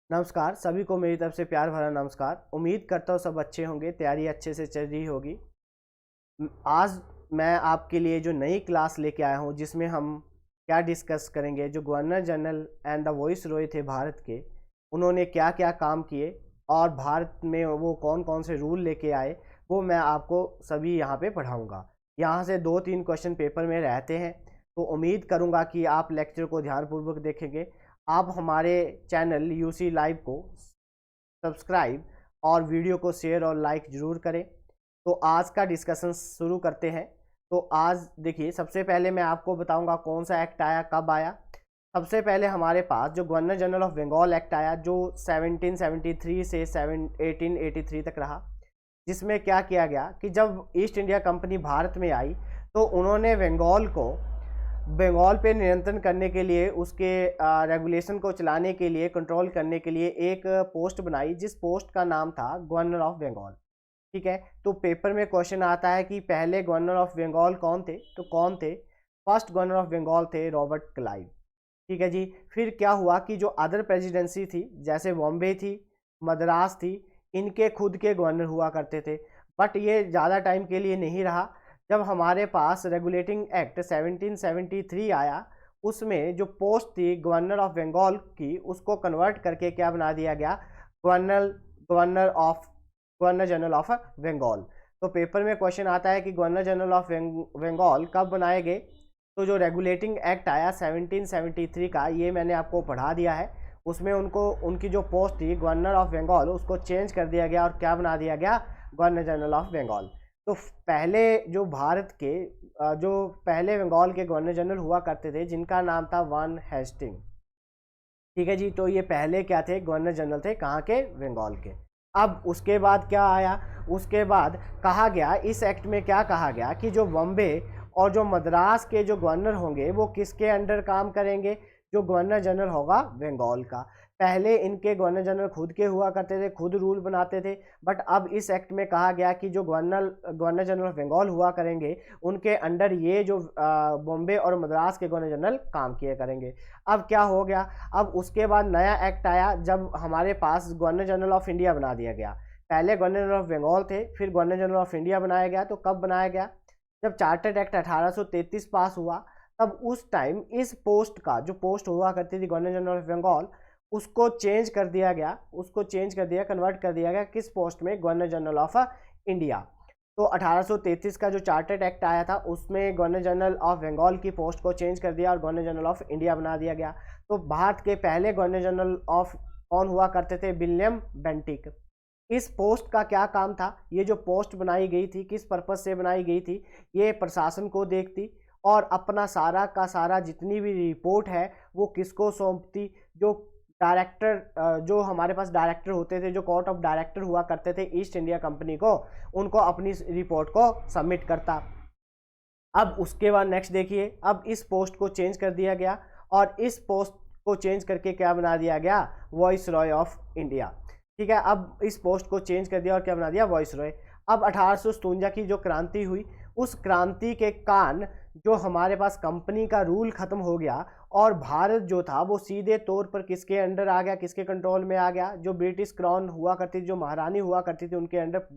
नमस्कार, सभी को मेरी तरफ से प्यार भरा नमस्कार। उम्मीद करता हूँ सब अच्छे होंगे, तैयारी अच्छे से चल रही होगी। आज मैं आपके लिए जो नई क्लास लेके आया हूँ जिसमें हम क्या डिस्कस करेंगे, जो governor general and the voice Roy थे भारत के, उन्होंने क्या क्या काम किए और भारत में वो कौन कौन से रूल लेके आए, वो मैं आपको सभी यहाँ पे पढ़ाऊँगा। यहाँ से 2-3 क्वेश्चन पेपर में रहते हैं, तो उम्मीद करूँगा कि आप लेक्चर को ध्यानपूर्वक देखेंगे। आप हमारे चैनल यूसी लाइव को सब्सक्राइब और वीडियो को शेयर और लाइक ज़रूर करें। तो आज का डिस्कशन शुरू करते हैं। तो आज देखिए, सबसे पहले मैं आपको बताऊंगा कौन सा एक्ट आया, कब आया। सबसे पहले हमारे पास जो governor general of Bengal act आया, जो 1773 से 1883 तक रहा, जिसमें क्या किया गया कि जब ईस्ट इंडिया कंपनी भारत में आई तो उन्होंने बंगाल पे नियंत्रण करने के लिए, उसके रेगुलेशन को चलाने के लिए, कंट्रोल करने के लिए एक पोस्ट बनाई, जिस पोस्ट का नाम था गवर्नर ऑफ बंगाल। ठीक है, तो पेपर में क्वेश्चन आता है कि पहले गवर्नर ऑफ बंगाल कौन थे, तो कौन थे? फर्स्ट गवर्नर ऑफ बंगाल थे रॉबर्ट क्लाइव। ठीक है जी। फिर क्या हुआ कि जो अदर प्रेसिडेंसी थी, जैसे बॉम्बे थी, मद्रास थी, इनके खुद के गवर्नर हुआ करते थे, बट ये ज़्यादा टाइम के लिए नहीं रहा। जब हमारे पास रेगुलेटिंग एक्ट 1773 आया, उसमें जो पोस्ट थी गवर्नर ऑफ बंगाल की, उसको कन्वर्ट करके क्या बना दिया गया, governor governor general of Bengal. तो पेपर में क्वेश्चन आता है कि गवर्नर जनरल ऑफ बंगाल कब बनाए गए। तो जो रेगुलेटिंग एक्ट आया 1773 का, ये मैंने आपको पढ़ा दिया है। उसमें उनकी जो पोस्ट थी गवर्नर ऑफ बंगाल, उसको चेंज कर दिया गया और क्या बना दिया गया, गवर्नर जनरल ऑफ बंगाल। तो पहले जो भारत के जो पहले बंगाल के गवर्नर जनरल हुआ करते थे, जिनका नाम था वन हेस्टिंग। ठीक है जी। तो ये पहले क्या थे, गवर्नर जनरल थे, कहाँ के, बंगाल के। अब उसके बाद क्या आया, उसके बाद कहा गया, इस एक्ट में क्या कहा गया कि जो बॉम्बे और जो मद्रास के जो गवर्नर होंगे वो किसके अंडर काम करेंगे, जो गवर्नर जनरल होगा बंगाल का। पहले इनके गवर्नर जनरल खुद के हुआ करते थे, खुद रूल बनाते थे, बट अब इस एक्ट में कहा गया कि जो गवर्नर जनरल ऑफ बंगाल हुआ करेंगे, उनके अंडर ये जो बॉम्बे और मद्रास के गवर्नर जनरल काम किए करेंगे। अब क्या हो गया, अब उसके बाद नया एक्ट आया, जब हमारे पास गवर्नर जनरल ऑफ इंडिया बना दिया गया। पहले गवर्नर जनरल ऑफ बंगाल थे, फिर गवर्नर जनरल ऑफ इंडिया बनाया गया। तो कब बनाया गया, जब चार्टर्ड एक्ट 1833 पास हुआ, तब उस टाइम इस पोस्ट का, जो पोस्ट हुआ करती थी गवर्नर जनरल ऑफ बंगाल, उसको चेंज कर दिया गया, कन्वर्ट कर दिया गया किस पोस्ट में, गवर्नर जनरल ऑफ इंडिया। तो 1833 का जो चार्टर्ड एक्ट आया था, उसमें गवर्नर जनरल ऑफ बंगाल की पोस्ट को चेंज कर दिया और गवर्नर जनरल ऑफ इंडिया बना दिया गया। तो भारत के पहले गवर्नर जनरल ऑफ कौन हुआ करते थे, विलियम बेंटिक। इस पोस्ट का क्या काम था, ये जो पोस्ट बनाई गई थी किस पर्पज से बनाई गई थी, ये प्रशासन को देखती और अपना सारा का सारा जितनी भी रिपोर्ट है वो किसको सौंपती, जो जो हमारे पास डायरेक्टर होते थे, जो कोर्ट ऑफ डायरेक्टर हुआ करते थे ईस्ट इंडिया कंपनी को, उनको अपनी रिपोर्ट को सबमिट करता। अब उसके बाद नेक्स्ट देखिए, अब इस पोस्ट को चेंज कर दिया गया और इस पोस्ट को चेंज करके क्या बना दिया गया, वॉइस रॉय ऑफ इंडिया। ठीक है, अब इस पोस्ट को चेंज कर दिया और क्या बना दिया, वॉइस रॉय। अब 1857 की जो क्रांति हुई, उस क्रांति के कारण जो हमारे पास कंपनी का रूल खत्म हो गया और भारत जो था वो सीधे तौर पर किसके अंडर आ गया, किसके कंट्रोल में आ गया, जो ब्रिटिश क्राउन हुआ करती थी, जो महारानी हुआ करती थी, उनके अंडर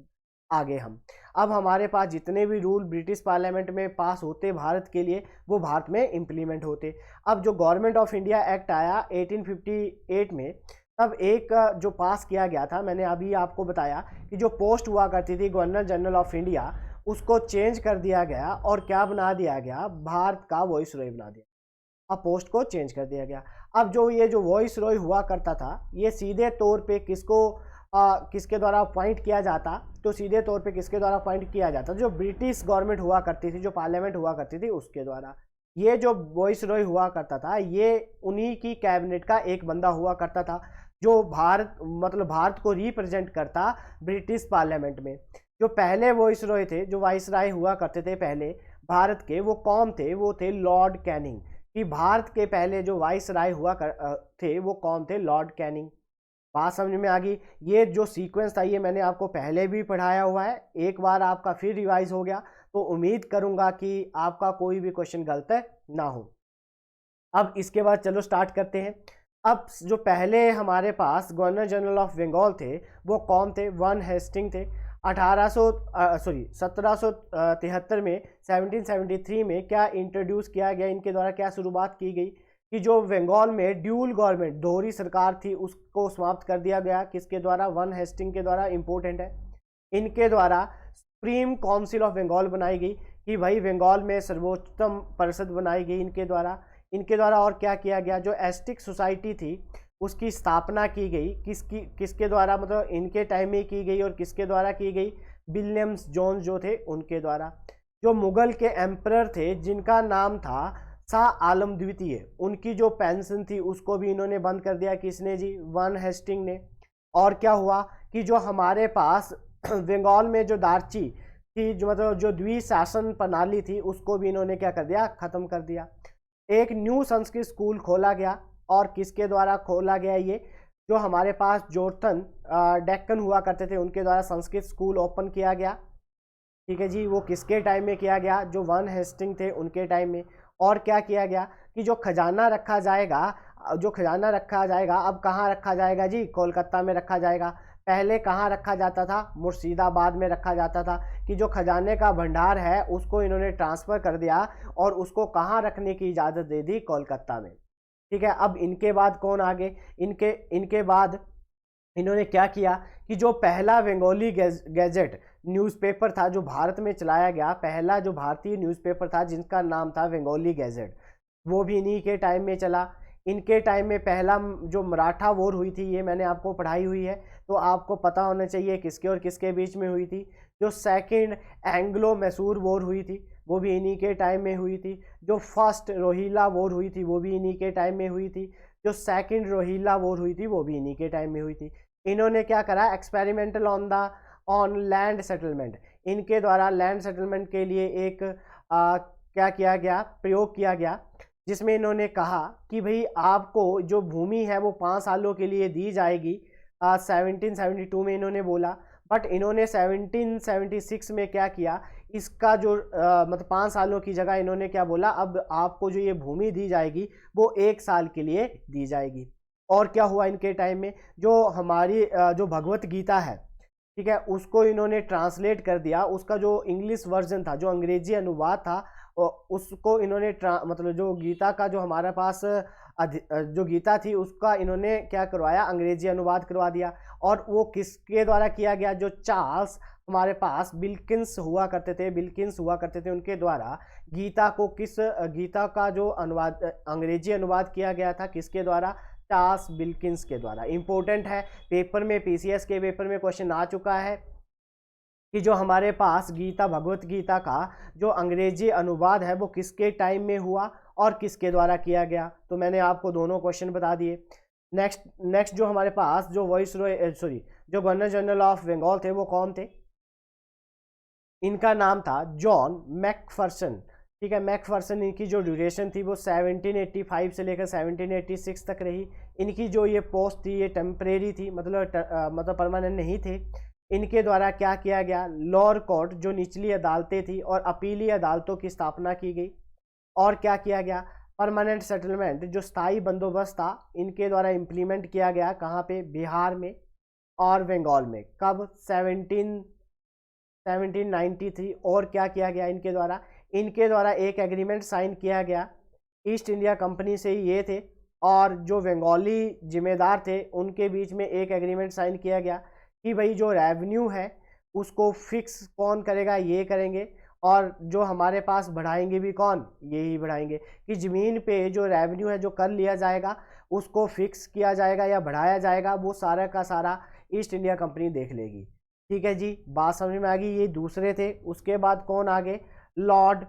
आ गए हम। अब हमारे पास जितने भी रूल ब्रिटिश पार्लियामेंट में पास होते भारत के लिए, वो भारत में इम्प्लीमेंट होते। अब जो गवर्नमेंट ऑफ इंडिया एक्ट आया 1858 में, तब एक जो पास किया गया था, मैंने अभी आपको बताया कि जो पोस्ट हुआ करती थी गवर्नर जनरल ऑफ इंडिया, उसको चेंज कर दिया गया और क्या बना दिया गया, भारत का वॉइस रॉय बना दिया। अब पोस्ट को चेंज कर दिया गया। अब जो ये जो वॉइस रॉय हुआ करता था, ये सीधे तौर पे किसके द्वारा अपॉइंट किया जाता, तो सीधे तौर पे किसके द्वारा अपॉइंट किया जाता, जो ब्रिटिश गवर्नमेंट हुआ करती थी, जो पार्लियामेंट हुआ करती थी, उसके द्वारा। ये जो वॉइस रॉय हुआ करता था, ये उन्हीं की कैबिनेट का एक बंदा हुआ करता था, जो भारत को रिप्रेजेंट करता ब्रिटिश पार्लियामेंट में। जो पहले वॉइस रॉय थे, जो वाइस राय हुआ करते थे पहले भारत के, वो कौन थे, वो थे लॉर्ड कैनिंग। कि भारत के पहले जो वाइस राय थे वो कौन थे, लॉर्ड कैनिंग। बात समझ में आ गई। ये जो सीक्वेंस था ये मैंने आपको पहले भी पढ़ाया हुआ है, एक बार आपका फिर रिवाइज हो गया, तो उम्मीद करूंगा कि आपका कोई भी क्वेश्चन गलत ना हो। अब इसके बाद चलो स्टार्ट करते हैं। अब जो पहले हमारे पास गवर्नर जनरल ऑफ बंगाल थे वो कौन थे? वन हेस्टिंग थे। 1773 में 1773 में क्या इंट्रोड्यूस किया गया, इनके द्वारा क्या शुरुआत की गई कि जो बंगाल में ड्यूल गवर्नमेंट, दोहरी सरकार थी, उसको समाप्त कर दिया गया। किसके द्वारा? वन हेस्टिंग के द्वारा। इंपॉर्टेंट है। इनके द्वारा सुप्रीम काउंसिल ऑफ बंगाल बनाई गई कि भाई बंगाल में सर्वोच्चतम परिषद बनाई गई इनके द्वारा। इनके द्वारा और क्या किया गया? जो एस्टिक सोसाइटी थी उसकी स्थापना की गई। किसके द्वारा? मतलब इनके टाइम में की गई। और किसके द्वारा की गई? विलियम्स जोन्स जो थे उनके द्वारा। जो मुगल के एम्परर थे जिनका नाम था शाह आलम द्वितीय, उनकी जो पेंशन थी उसको भी इन्होंने बंद कर दिया। किसने जी? वन हेस्टिंग ने। और क्या हुआ कि जो हमारे पास बंगाल में जो दार्ची की, जो मतलब जो द्विशासन प्रणाली थी, उसको भी इन्होंने क्या कर दिया? खत्म कर दिया। एक न्यू संस्कृत स्कूल खोला गया। और किसके द्वारा खोला गया? ये जो हमारे पास जोर्थन डेक्कन हुआ करते थे उनके द्वारा संस्कृत स्कूल ओपन किया गया। ठीक है जी। वो किसके टाइम में किया गया? जो वन हेस्टिंग थे उनके टाइम में। और क्या किया गया कि जो खजाना रखा जाएगा, अब कहाँ रखा जाएगा जी? कोलकाता में रखा जाएगा। पहले कहाँ रखा जाता था? मुर्शिदाबाद में रखा जाता था। कि जो खजाने का भंडार है उसको इन्होंने ट्रांसफ़र कर दिया और उसको कहाँ रखने की इजाज़त दे दी? कोलकाता में। ठीक है। अब इनके बाद कौन आगे? इनके बाद इन्होंने क्या किया कि जो पहला बंगाली गैजेट न्यूज़पेपर था जो भारत में चलाया गया, पहला जो भारतीय न्यूज़पेपर था जिसका नाम था बंगाली गैजेट, वो भी इन्हीं के टाइम में चला। इनके टाइम में पहला जो मराठा वॉर हुई थी, ये मैंने आपको पढ़ाई हुई है तो आपको पता होना चाहिए किसके और किसके बीच में हुई थी। जो सेकंड एंग्लो मैसूर वॉर हुई थी वो भी इन्हीं के टाइम में हुई थी। जो फर्स्ट रोहिला वॉर हुई थी वो भी इन्हीं के टाइम में हुई थी। जो सेकंड रोहिला वॉर हुई थी वो भी इन्हीं के टाइम में हुई थी। इन्होंने क्या करा? एक्सपेरिमेंटल ऑन लैंड सेटलमेंट, इनके द्वारा लैंड सेटलमेंट के लिए एक क्या किया गया? प्रयोग किया गया, जिसमें इन्होंने कहा कि भाई आपको जो भूमि है वो 5 सालों के लिए दी जाएगी। 1772 में इन्होंने बोला। बट इन्होंने 1776 में क्या किया? इसका जो मतलब 5 सालों की जगह इन्होंने क्या बोला? अब आपको जो ये भूमि दी जाएगी वो 1 साल के लिए दी जाएगी। और क्या हुआ इनके टाइम में? जो हमारी जो भगवत गीता है, ठीक है, उसको इन्होंने ट्रांसलेट कर दिया। उसका जो इंग्लिश वर्जन था, जो अंग्रेजी अनुवाद था, उसको इन्होंने मतलब जो गीता का जो हमारे पास जो गीता थी उसका इन्होंने क्या करवाया? अंग्रेजी अनुवाद करवा दिया। और वो किसके द्वारा किया गया? जो चार्ल्स हमारे पास बिल्किंस हुआ करते थे उनके द्वारा गीता का जो अनुवाद, अंग्रेजी अनुवाद किया गया था, किसके द्वारा? चार्ल्स बिल्किंस के द्वारा। इंपॉर्टेंट है, पेपर में, पीसीएस के पेपर में क्वेश्चन आ चुका है कि जो हमारे पास भगवत गीता का जो अंग्रेजी अनुवाद है वो किसके टाइम में हुआ और किसके द्वारा किया गया। तो मैंने आपको दोनों क्वेश्चन बता दिए। नेक्स्ट जो हमारे पास जो जो गवर्नर जनरल ऑफ बंगाल थे वो कौन थे? इनका नाम था जॉन मैकफर्सन। ठीक है, मैकफर्सन। इनकी जो ड्यूरेशन थी वो 1785 से लेकर 1786 तक रही। इनकी जो ये पोस्ट थी ये टेम्परेरी थी, मतलब परमानेंट नहीं थे। इनके द्वारा क्या किया गया? लोअर कोर्ट, जो निचली अदालतें थी, और अपीली अदालतों की स्थापना की गई। और क्या किया गया? परमानेंट सेटलमेंट, जो स्थायी बंदोबस्त था, इनके द्वारा इम्प्लीमेंट किया गया। कहाँ पे? बिहार में और बंगाल में। कब? 1793। और क्या किया गया इनके द्वारा? इनके द्वारा एक एग्रीमेंट साइन किया गया ईस्ट इंडिया कंपनी से ही ये थे, और जो बंगाली जिम्मेदार थे उनके बीच में एक एग्रीमेंट साइन किया गया कि भाई जो रेवेन्यू है उसको फिक्स कौन करेगा? ये करेंगे। और जो हमारे पास बढ़ाएंगे भी कौन? ये ही बढ़ाएंगे। कि ज़मीन पे जो रेवेन्यू है जो कर लिया जाएगा उसको फिक्स किया जाएगा या बढ़ाया जाएगा, वो सारा का सारा ईस्ट इंडिया कंपनी देख लेगी। ठीक है जी, बात समझ में आ गई। ये दूसरे थे। उसके बाद कौन आगे? लॉर्ड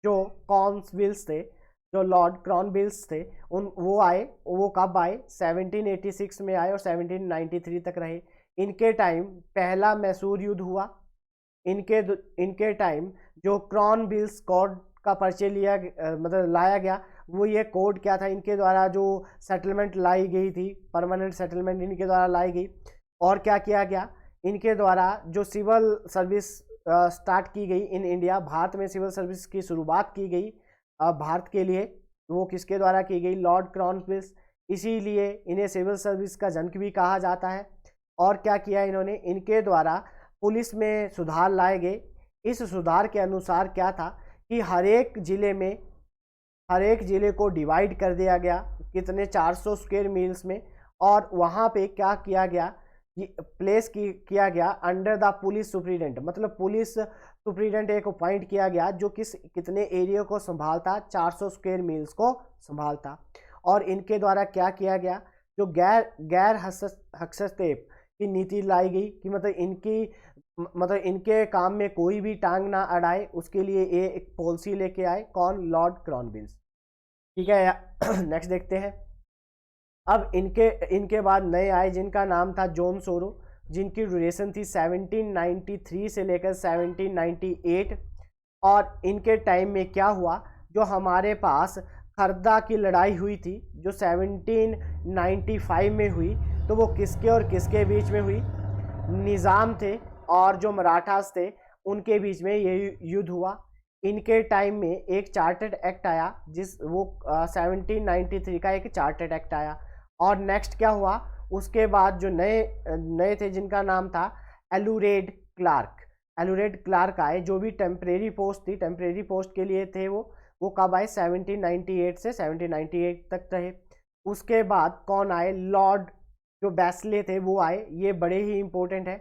जो कॉर्नविल्स थे, जो लॉर्ड क्रॉनविल्स थे, वो आए। वो कब आए? 1786 में आए और 1793 तक रहे। इनके टाइम पहला मैसूर युद्ध हुआ। इनके टाइम जो क्रॉनविल्स कोड का परिचय लाया गया, वो ये कोड क्या था? इनके द्वारा जो सेटलमेंट लाई गई थी, परमानेंट सेटलमेंट इनके द्वारा लाई गई। और क्या किया गया? इनके द्वारा जो सिविल सर्विस स्टार्ट की गई इन इंडिया, भारत में सिविल सर्विस की शुरुआत की गई भारत के लिए, वो किसके द्वारा की गई? लॉर्ड क्रॉनविल्स। इसीलिए इन्हें सिविल सर्विस का जनक भी कहा जाता है। और क्या किया इन्होंने, इनके द्वारा पुलिस में सुधार लाए गए। इस सुधार के अनुसार क्या था कि हर एक जिले को डिवाइड कर दिया गया, कितने 400 स्क्वायर मील्स में, और वहाँ पे क्या किया गया, प्लेस किया गया अंडर द पुलिस सुप्रीडेंट, मतलब पुलिस सुप्रीडेंट एक अपॉइंट किया गया जो कितने एरिया को संभालता, 400 स्क्वायर मील्स को संभालता। और इनके द्वारा क्या किया गया, जो गैर हस्तक्षेप की नीति लाई गई कि मतलब इनके काम में कोई भी टांग ना अड़ाए, उसके लिए ये एक पॉलिसी लेके आए। कौन, लॉर्ड क्रॉनविल्स। ठीक है, नेक्स्ट देखते हैं। अब इनके बाद नए आए जिनका नाम था जॉन सोरो, जिनकी ड्यूरेशन थी 1793 से लेकर 1798। और इनके टाइम में क्या हुआ, जो हमारे पास खरदा की लड़ाई हुई थी जो 1795 में हुई, तो वो किसके और किसके बीच में हुई, निज़ाम थे और जो मराठास थे उनके बीच में ये युद्ध हुआ। इनके टाइम में एक चार्टर्ड एक्ट आया, 1793 का एक चार्टर्ड एक्ट आया। और नेक्स्ट क्या हुआ, उसके बाद जो नए थे जिनका नाम था एलुरेड क्लार्क आए, जो भी टेम्परेरी पोस्ट थी, टेम्परेरी पोस्ट के लिए थे वो कब आए, 1798 से 1798 तक रहे। उसके बाद कौन आए, लॉर्ड जो बैस्ले थे वो आए, ये बड़े ही इंपॉर्टेंट है।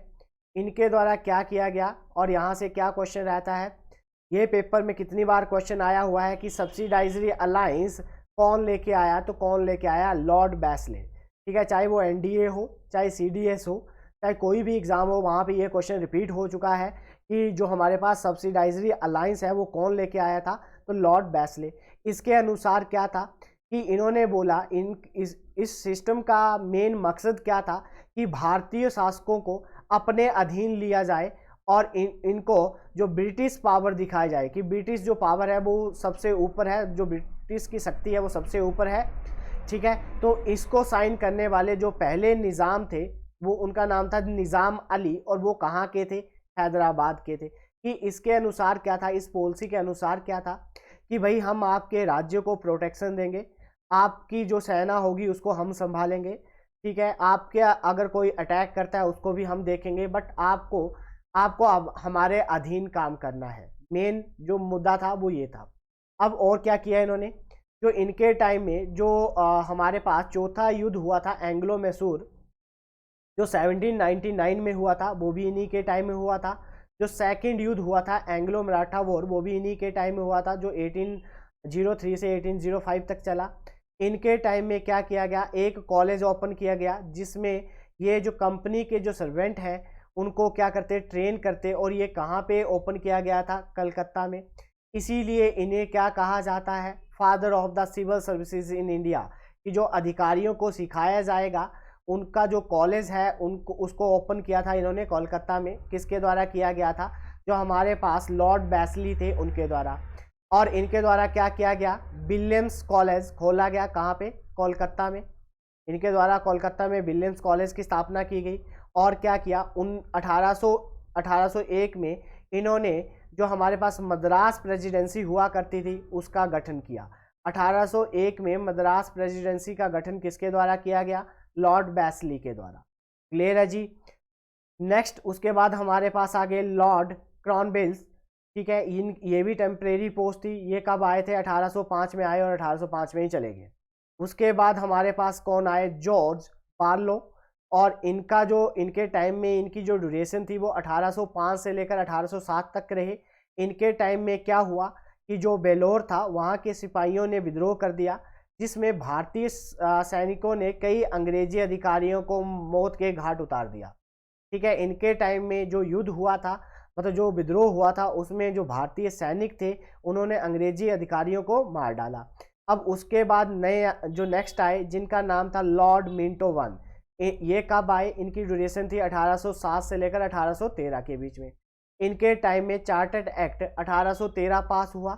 इनके द्वारा क्या किया गया, और यहाँ से क्या क्वेश्चन रहता है, ये पेपर में कितनी बार क्वेश्चन आया हुआ है कि सब्सिडाइजरी अलायंस कौन लेके आया, तो कौन लेके आया, लॉर्ड बैस्ले। ठीक है, चाहे वो एनडीए हो, चाहे सीडीएस हो, चाहे कोई भी एग्जाम हो, वहाँ पे ये क्वेश्चन रिपीट हो चुका है कि जो हमारे पास सब्सिडाइजरी अलायंस है वो कौन लेके आया था, तो लॉर्ड बैस्ले। इसके अनुसार क्या था कि इन्होंने बोला इस सिस्टम का मेन मकसद क्या था कि भारतीय शासकों को अपने अधीन लिया जाए और इनको जो ब्रिटिश पावर दिखाया जाए कि ब्रिटिश जो पावर है वो सबसे ऊपर है, जो ब्रिटिश की शक्ति है वो सबसे ऊपर है। ठीक है, तो इसको साइन करने वाले जो पहले निज़ाम थे वो उनका नाम था निज़ाम अली, और वो कहाँ के थे, हैदराबाद के थे। कि इसके अनुसार क्या था, इस पॉलिसी के अनुसार क्या था कि भाई हम आपके राज्य को प्रोटेक्शन देंगे, आपकी जो सेना होगी उसको हम संभालेंगे। ठीक है, आपके अगर कोई अटैक करता है उसको भी हम देखेंगे, बट आपको अब हमारे अधीन काम करना है। मेन जो मुद्दा था वो ये था। अब और क्या किया इन्होंने, जो इनके टाइम में जो हमारे पास चौथा युद्ध हुआ था एंग्लो मैसूर, जो 1799 में हुआ था, वो भी इन्हीं के टाइम में हुआ था। जो सेकंड युद्ध हुआ था एंग्लो मराठा वॉर, वो भी इन्हीं के टाइम में हुआ था, जो 1803 से 1805 तक चला। इनके टाइम में क्या किया गया, एक कॉलेज ओपन किया गया जिसमें ये जो कंपनी के जो सर्वेंट हैं उनको क्या करते, ट्रेन करते। और ये कहाँ पे ओपन किया गया था, कलकत्ता में। इसीलिए इन्हें क्या कहा जाता है, father of the civil services in India, कि जो अधिकारियों को सिखाया जाएगा उनका जो कॉलेज है उसको ओपन किया था इन्होंने कोलकाता में। किसके द्वारा किया गया था, जो हमारे पास लॉर्ड बैस्ली थे उनके द्वारा। और इनके द्वारा क्या किया गया, विलियम्स कॉलेज खोला गया, कहाँ पे, कोलकाता में। इनके द्वारा कोलकाता में विलियम्स कॉलेज की स्थापना की गई। और क्या किया, 1801 में इन्होंने जो हमारे पास मद्रास प्रेसिडेंसी हुआ करती थी उसका गठन किया। 1801 में मद्रास प्रेसिडेंसी का गठन किसके द्वारा किया गया, लॉर्ड बैस्ली के द्वारा। क्लियर है जी। नेक्स्ट उसके बाद हमारे पास आ गए लॉर्ड क्रॉनवेल्स। ठीक है, ये भी टेम्परेरी पोस्ट थी। ये कब आए थे, 1805 में आए और 1805 में ही चले गए। उसके बाद हमारे पास कौन आए, जॉर्ज बार्लो। और इनके टाइम में इनकी जो ड्यूरेशन थी वो 1805 से लेकर 1807 तक रहे। इनके टाइम में क्या हुआ कि जो बेलोर था वहाँ के सिपाहियों ने विद्रोह कर दिया, जिसमें भारतीय सैनिकों ने कई अंग्रेजी अधिकारियों को मौत के घाट उतार दिया। ठीक है, इनके टाइम में जो युद्ध हुआ था, मतलब जो विद्रोह हुआ था, उसमें जो भारतीय सैनिक थे उन्होंने अंग्रेजी अधिकारियों को मार डाला। अब उसके बाद नए जो नेक्स्ट आए जिनका नाम था लॉर्ड मिंटो वन। ये कब आए, इनकी ड्यूरेशन थी 1807 से लेकर 1813 के बीच में। इनके टाइम में चार्टर्ड एक्ट 1813 पास हुआ।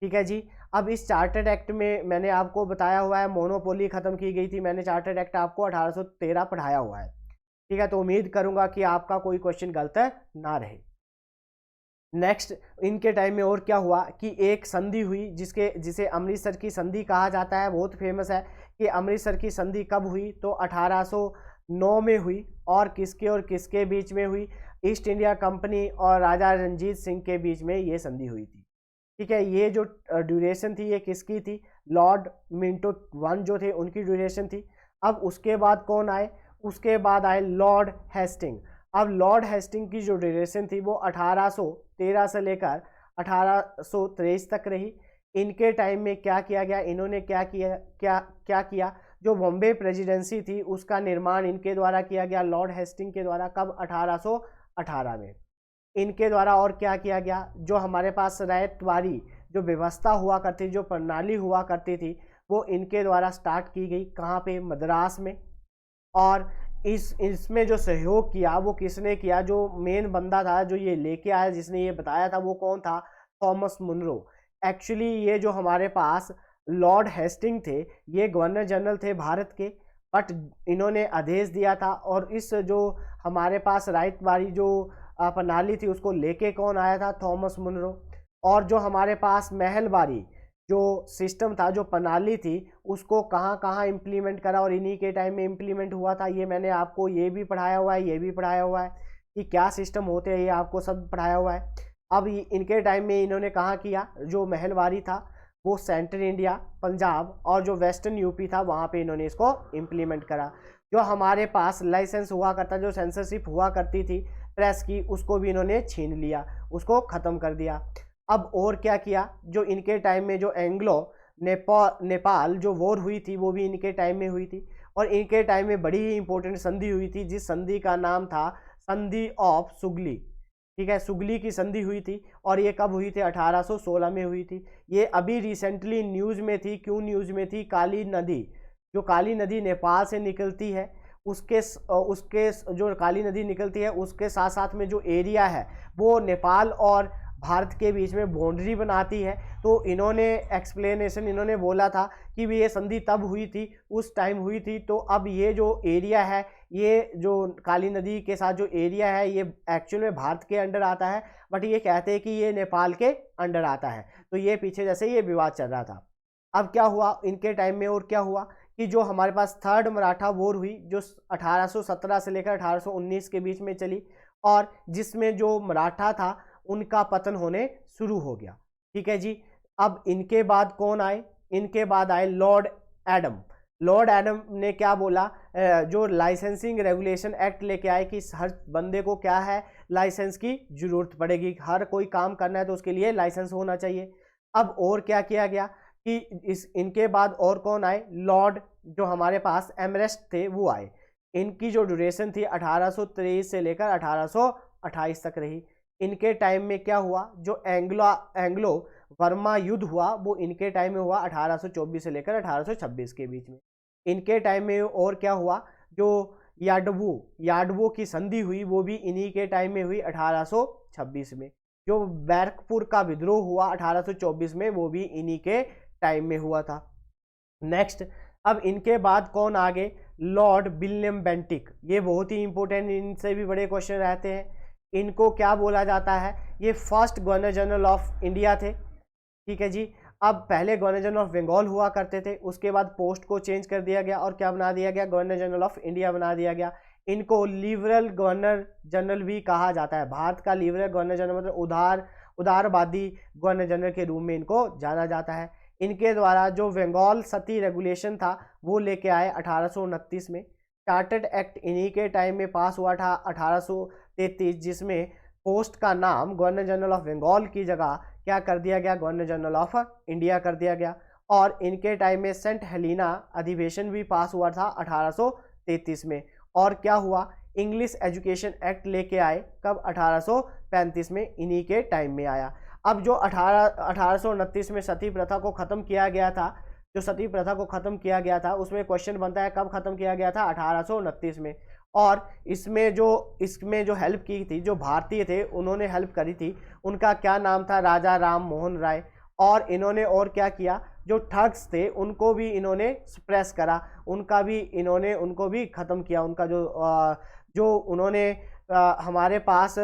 ठीक है जी। अब इस चार्टर्ड एक्ट में मैंने आपको बताया हुआ है मोनोपोली खत्म की गई थी। मैंने चार्टर्ड एक्ट आपको 1813 पढ़ाया हुआ है। ठीक है, तो उम्मीद करूंगा कि आपका कोई क्वेश्चन गलत ना रहे। नेक्स्ट इनके टाइम में और क्या हुआ कि एक संधि हुई जिसे अमृतसर की संधि कहा जाता है, बहुत फेमस है कि अमृतसर की संधि कब हुई, तो 1809 में हुई। और किसके बीच में हुई, ईस्ट इंडिया कंपनी और राजा रणजीत सिंह के बीच में ये संधि हुई थी। ठीक है, ये जो ड्यूरेशन थी ये किसकी थी, लॉर्ड मिंटो वन जो थे उनकी ड्यूरेशन थी। अब उसके बाद कौन आए, उसके बाद आए लॉर्ड हेस्टिंग। अब लॉर्ड हेस्टिंग की जो ड्यूरेशन थी वो 1813 से लेकर 1823 तक रही। इनके टाइम में क्या किया गया, इन्होंने क्या किया, जो बॉम्बे प्रेसिडेंसी थी उसका निर्माण इनके द्वारा किया गया, लॉर्ड हेस्टिंग के द्वारा। कब, 1818 में। इनके द्वारा और क्या किया गया, जो हमारे पास रैयतवारी जो व्यवस्था हुआ करती, जो प्रणाली हुआ करती थी, वो इनके द्वारा स्टार्ट की गई। कहाँ पे, मद्रास में। और इसमें जो सहयोग किया वो किसने किया, जो मेन बंदा था जो ये लेके आया, जिसने ये बताया था, वो कौन था, थॉमस मुनरो। एक्चुअली ये जो हमारे पास लॉर्ड हेस्टिंग थे ये गवर्नर जनरल थे भारत के, बट इन्होंने आदेश दिया था। और इस जो हमारे पास रायतवारी जो प्रणाली थी उसको लेके कौन आया था, थॉमस मुनरो। और जो हमारे पास महलबारी जो सिस्टम था, जो प्रणाली थी, उसको कहाँ कहाँ इम्प्लीमेंट करा और इन्हीं के टाइम में इम्प्लीमेंट हुआ था। ये मैंने आपको ये भी पढ़ाया हुआ है, ये भी पढ़ाया हुआ है कि क्या सिस्टम होते हैं, ये आपको सब पढ़ाया हुआ है। अब इनके टाइम में इन्होंने कहाँ किया, जो महलबारी था वो सेंट्रल इंडिया, पंजाब और जो वेस्टर्न यूपी था वहाँ पे इन्होंने इसको इम्प्लीमेंट करा। जो हमारे पास लाइसेंस हुआ करता, जो सेंसरशिप हुआ करती थी प्रेस की, उसको भी इन्होंने छीन लिया, उसको ख़त्म कर दिया। अब और क्या किया, जो इनके टाइम में जो एंग्लो नेपाल जो वॉर हुई थी वो भी इनके टाइम में हुई थी। और इनके टाइम में बड़ी ही इंपॉर्टेंट संधि हुई थी, जिस संधि का नाम था संधि ऑफ सुगली। ठीक है, सुगली की संधि हुई थी। और ये कब हुई थी, 1816 में हुई थी। ये अभी रिसेंटली न्यूज़ में थी। क्यों न्यूज़ में थी, काली नदी, जो काली नदी नेपाल से निकलती है, उसके जो काली नदी निकलती है उसके साथ साथ में जो एरिया है वो नेपाल और भारत के बीच में बाउंड्री बनाती है। तो इन्होंने एक्सप्लेनेशन इन्होंने बोला था कि भी ये संधि तब हुई थी, उस टाइम हुई थी। तो अब ये जो एरिया है, ये जो काली नदी के साथ जो एरिया है, ये एक्चुअल में भारत के अंडर आता है, बट ये कहते हैं कि ये नेपाल के अंडर आता है। तो ये पीछे जैसे ये विवाद चल रहा था। अब क्या हुआ इनके टाइम में, और क्या हुआ कि जो हमारे पास थर्ड मराठा वॉर हुई, जो 1817 से लेकर 1819 के बीच में चली, और जिसमें जो मराठा था उनका पतन होने शुरू हो गया। ठीक है जी। अब इनके बाद कौन आए, इनके बाद आए लॉर्ड एडम। लॉर्ड एडम ने क्या बोला, जो लाइसेंसिंग रेगुलेशन एक्ट लेके आए कि हर बंदे को क्या है, लाइसेंस की जरूरत पड़ेगी, हर कोई काम करना है तो उसके लिए लाइसेंस होना चाहिए। अब और क्या किया गया कि इनके बाद और कौन आए, लॉर्ड जो हमारे पास एमरेस्ट थे वो आए। इनकी जो ड्यूरेशन थी 1823 से लेकर 1828 तक रही। इनके टाइम में क्या हुआ, जो एंग्लो वर्मा युद्ध हुआ वो इनके टाइम में हुआ 1824 से लेकर 1826 के बीच में। इनके टाइम में और क्या हुआ, जो याडवो की संधि हुई वो भी इन्हीं के टाइम में हुई 1826 में। जो बैरकपुर का विद्रोह हुआ 1824 में वो भी इन्हीं के टाइम में हुआ था। नेक्स्ट, अब इनके बाद कौन आ गए, लॉर्ड विलियम बेंटिक। ये बहुत ही इंपॉर्टेंट, इनसे भी बड़े क्वेश्चन रहते हैं। इनको क्या बोला जाता है, ये first governor general of India थे। ठीक है जी। अब पहले गवर्नर जनरल ऑफ बंगाल हुआ करते थे, उसके बाद पोस्ट को चेंज कर दिया गया और क्या बना दिया गया, गवर्नर जनरल ऑफ इंडिया बना दिया गया। इनको लिबरल गवर्नर जनरल भी कहा जाता है। भारत का लिबरल गवर्नर जनरल मतलब उदारवादी गवर्नर जनरल के रूप में इनको जाना जाता है। इनके द्वारा जो बंगाल सती रेगुलेशन था वो लेके आए 1829 में। चार्टर्ड एक्ट इन्हीं के टाइम में पास हुआ था 1833, जिसमें पोस्ट का नाम गवर्नर जनरल ऑफ बंगाल की जगह क्या कर दिया गया, गवर्नर जनरल ऑफ इंडिया कर दिया गया। और इनके टाइम में सेंट हेलिना अधिवेशन भी पास हुआ था 1833 में। और क्या हुआ, इंग्लिश एजुकेशन एक्ट लेके आए कब, 1835 में, इन्हीं के टाइम में आया। अब जो 1829 में सती प्रथा को ख़त्म किया गया था, जो सती प्रथा को ख़त्म किया गया था उसमें क्वेश्चन बनता है कब ख़त्म किया गया था, 1829 में। और इसमें जो हेल्प की थी, जो भारतीय थे उन्होंने हेल्प करी थी, उनका क्या नाम था, राजा राम मोहन राय। और इन्होंने और क्या किया, जो ठग्स थे उनको भी इन्होंने सप्रेस करा, उनको भी ख़त्म किया। उनका जो उन्होंने हमारे पास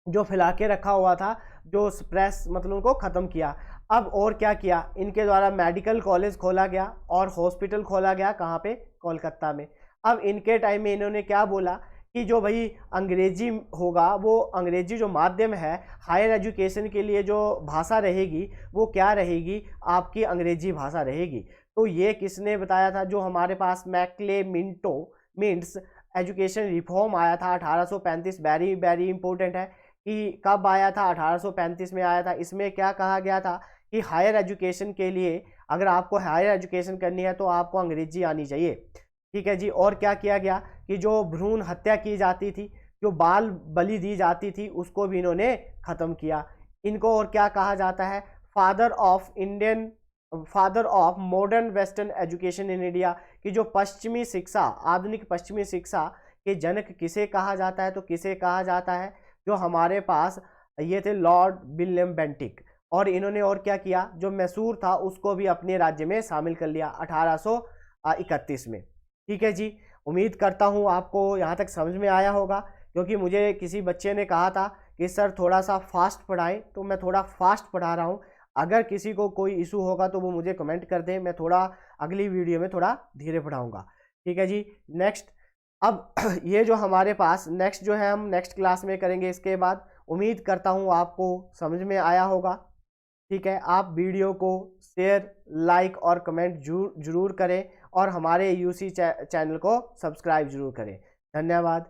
जो फैला के रखा हुआ था, जो स्प्रेस मतलब उनको ख़त्म किया। अब और क्या किया, इनके द्वारा मेडिकल कॉलेज खोला गया और हॉस्पिटल खोला गया, कहाँ पे, कोलकाता में। अब इनके टाइम में इन्होंने क्या बोला कि जो भाई अंग्रेजी होगा, वो अंग्रेजी जो माध्यम है हायर एजुकेशन के लिए, जो भाषा रहेगी वो क्या रहेगी, आपकी अंग्रेजी भाषा रहेगी। तो ये किसने बताया था, जो हमारे पास मैकले मिंट्स एजुकेशन रिफॉर्म आया था 1835, वेरी वेरी इंपॉर्टेंट है कि कब आया था, 1835 में आया था। इसमें क्या कहा गया था कि हायर एजुकेशन के लिए, अगर आपको हायर एजुकेशन करनी है तो आपको अंग्रेजी आनी चाहिए, ठीक है जी। और क्या किया गया कि जो भ्रूण हत्या की जाती थी, जो बाल बलि दी जाती थी, उसको भी इन्होंने ख़त्म किया। इनको और क्या कहा जाता है, father of modern western education in India, की जो पश्चिमी शिक्षा, आधुनिक पश्चिमी शिक्षा के जनक किसे कहा जाता है, तो किसे कहा जाता है, जो हमारे पास ये थे लॉर्ड विलियम बेंटिक। और इन्होंने और क्या किया, जो मैसूर था उसको भी अपने राज्य में शामिल कर लिया 1831 में, ठीक है जी। उम्मीद करता हूँ आपको यहाँ तक समझ में आया होगा, क्योंकि मुझे किसी बच्चे ने कहा था कि सर थोड़ा सा फास्ट पढ़ाएं, तो मैं थोड़ा फास्ट पढ़ा रहा हूँ। अगर किसी को कोई इशू होगा तो वो मुझे कमेंट कर दें, मैं थोड़ा अगली वीडियो में थोड़ा धीरे पढ़ाऊँगा, ठीक है जी। नेक्स्ट, अब ये जो हमारे पास नेक्स्ट जो है, हम नेक्स्ट क्लास में करेंगे इसके बाद। उम्मीद करता हूँ आपको समझ में आया होगा, ठीक है। आप वीडियो को शेयर, लाइक और कमेंट जरूर करें, और हमारे यूसी चैनल को सब्सक्राइब जरूर करें। धन्यवाद।